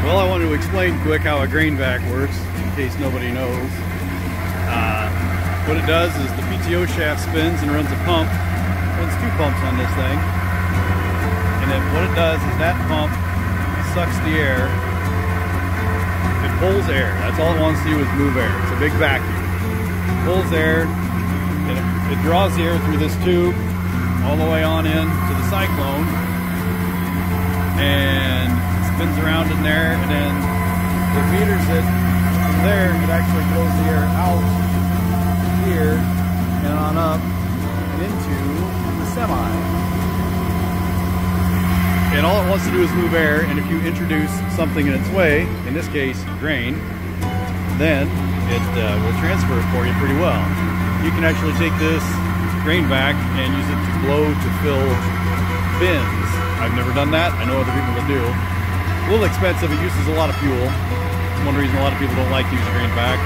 Well, I wanted to explain quick how a grain vac works, in case nobody knows. What it does is the PTO shaft spins and runs a pump. Runs two pumps on this thing. And then what it does is that pump sucks the air. It pulls air. That's all it wants to do is move air. It's a big vacuum. It pulls air. It draws the air through this tube all the way on in to the cyclone. And spins around in there, and then it meters it from there. It actually blows the air out here and on up and into the semi. And all it wants to do is move air, and if you introduce something in its way, in this case grain, then it will transfer it for you pretty well. You can actually take this grain vac and use it to blow to fill bins. I've never done that. I know other people that do. A little expensive. It uses a lot of fuel. It's one reason a lot of people don't like to use a grain vac.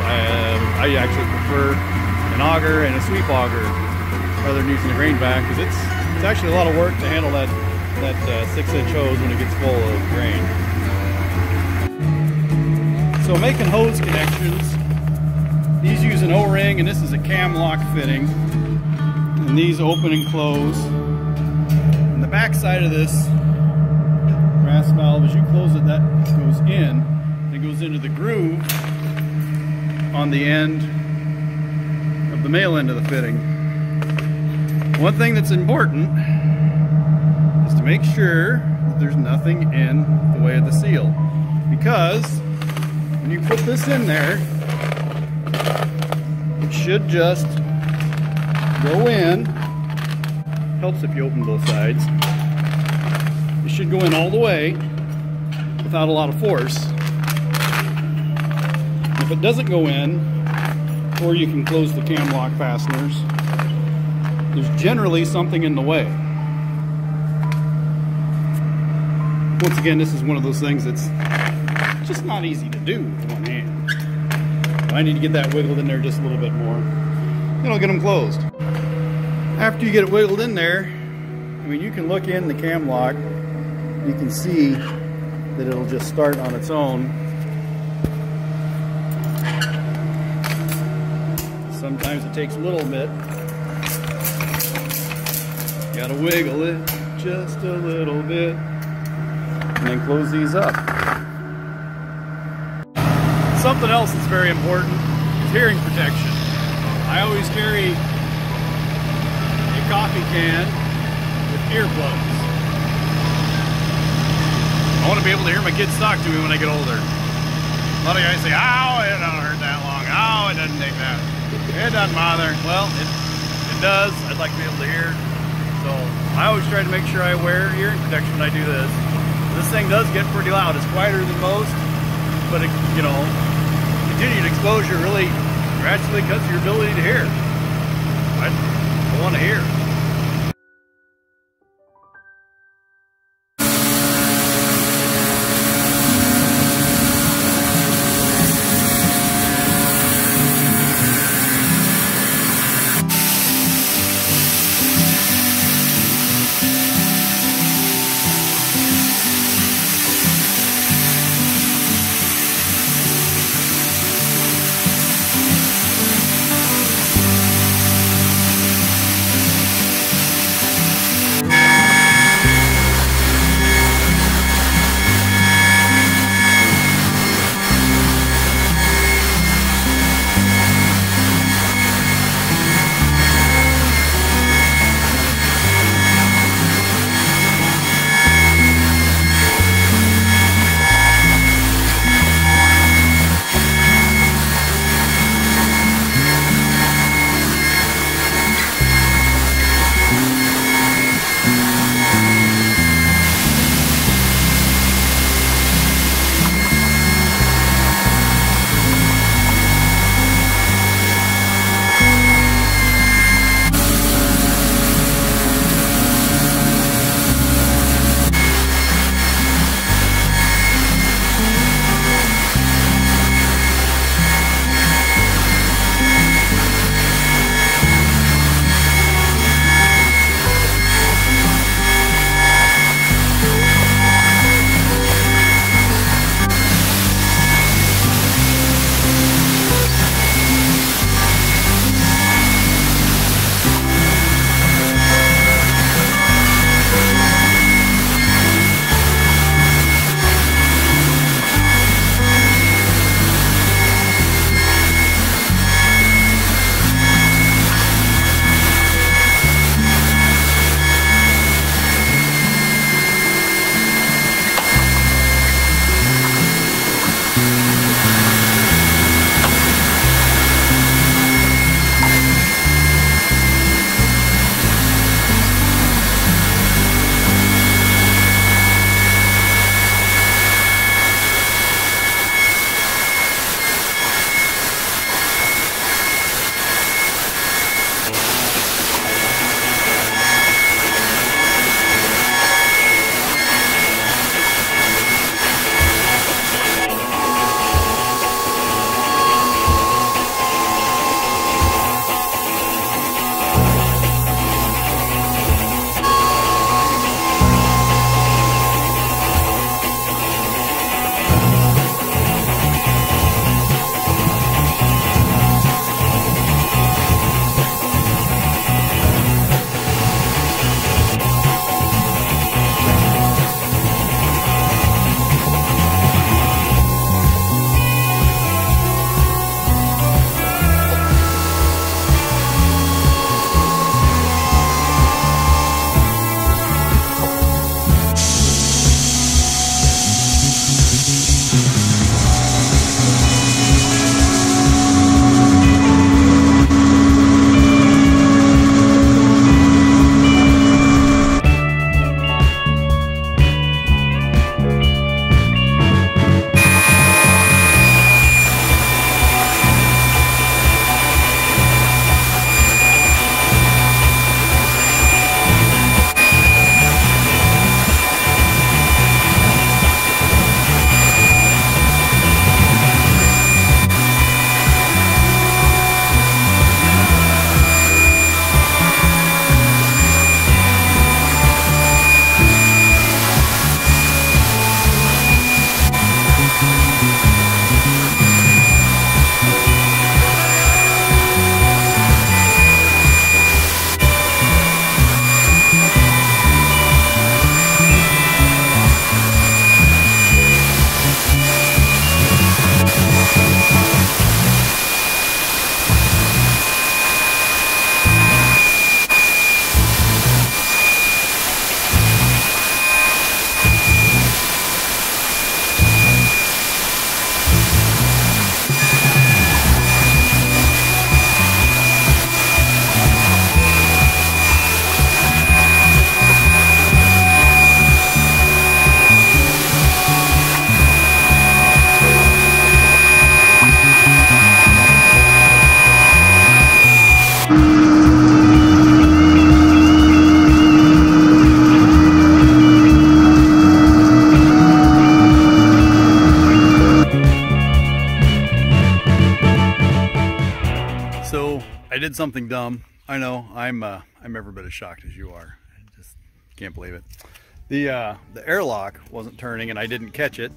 I actually prefer an auger and a sweep auger rather than using a grain vac, because it's actually a lot of work to handle that 6-inch hose when it gets full of grain. So making hose connections, these use an O-ring, and this is a cam lock fitting, and these open and close. And the back side of this brass valve, as you close it, that goes in. It goes into the groove on the end of the male end of the fitting. One thing that's important is to make sure that there's nothing in the way of the seal, because when you put this in there, it should just go in. Helps if you open both sides. It should go in all the way without a lot of force. If it doesn't go in, or you can close the cam lock fasteners, there's generally something in the way. Once again, this is one of those things that's just not easy to do with one hand. I need to get that wiggled in there just a little bit more. Then I'll get them closed. After you get it wiggled in there, I mean, you can look in the cam lock. You can see that it'll just start on its own. Sometimes it takes a little bit. You gotta wiggle it just a little bit, and then close these up. Something else that's very important is hearing protection. I always carry a coffee can with earplugs. I want to be able to hear my kids talk to me when I get older. A lot of guys say, "Oh, it don't hurt that long. Oh, it doesn't take that. It doesn't bother." Well, it does. I'd like to be able to hear. So I always try to make sure I wear hearing protection when I do this. This thing does get pretty loud. It's quieter than most, but it, you know, continued exposure really drastically cuts your ability to hear. I want to hear. did something dumb. I know, I'm every bit as shocked as you are. I just can't believe it. The airlock wasn't turning and I didn't catch it,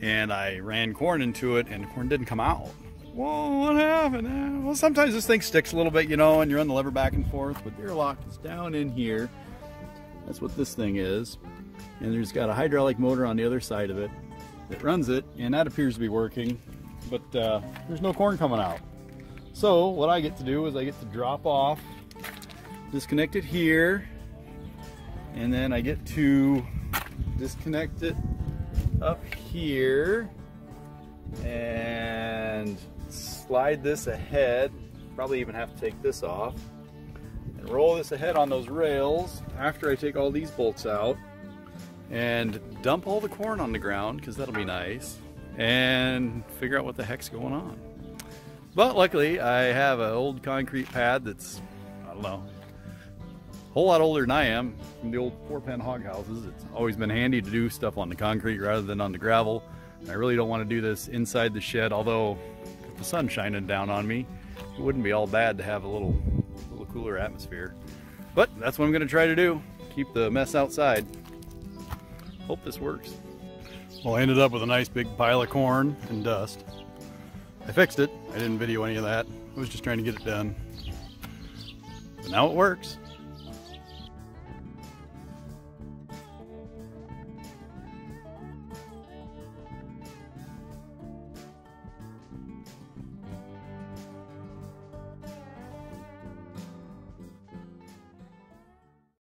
and I ran corn into it and the corn didn't come out. Whoa, what happened? Well, sometimes this thing sticks a little bit, you know, and you run the lever back and forth, but the airlock is down in here. That's what this thing is. And there's got a hydraulic motor on the other side of it that runs it, and that appears to be working, but there's no corn coming out. So what I get to do is I get to drop off, disconnect it here, and then I get to disconnect it up here and slide this ahead. Probably even have to take this off and roll this ahead on those rails after I take all these bolts out, and dump all the corn on the ground, because that'll be nice, and figure out what the heck's going on. But luckily I have an old concrete pad that's, I don't know, a whole lot older than I am, from the old 4-pen hog houses. It's always been handy to do stuff on the concrete rather than on the gravel. And I really don't want to do this inside the shed, although if the sun's shining down on me, it wouldn't be all bad to have a little cooler atmosphere. But that's what I'm going to try to do, keep the mess outside. Hope this works. Well, I ended up with a nice big pile of corn and dust. I fixed it. I didn't video any of that. I was just trying to get it done. But now it works.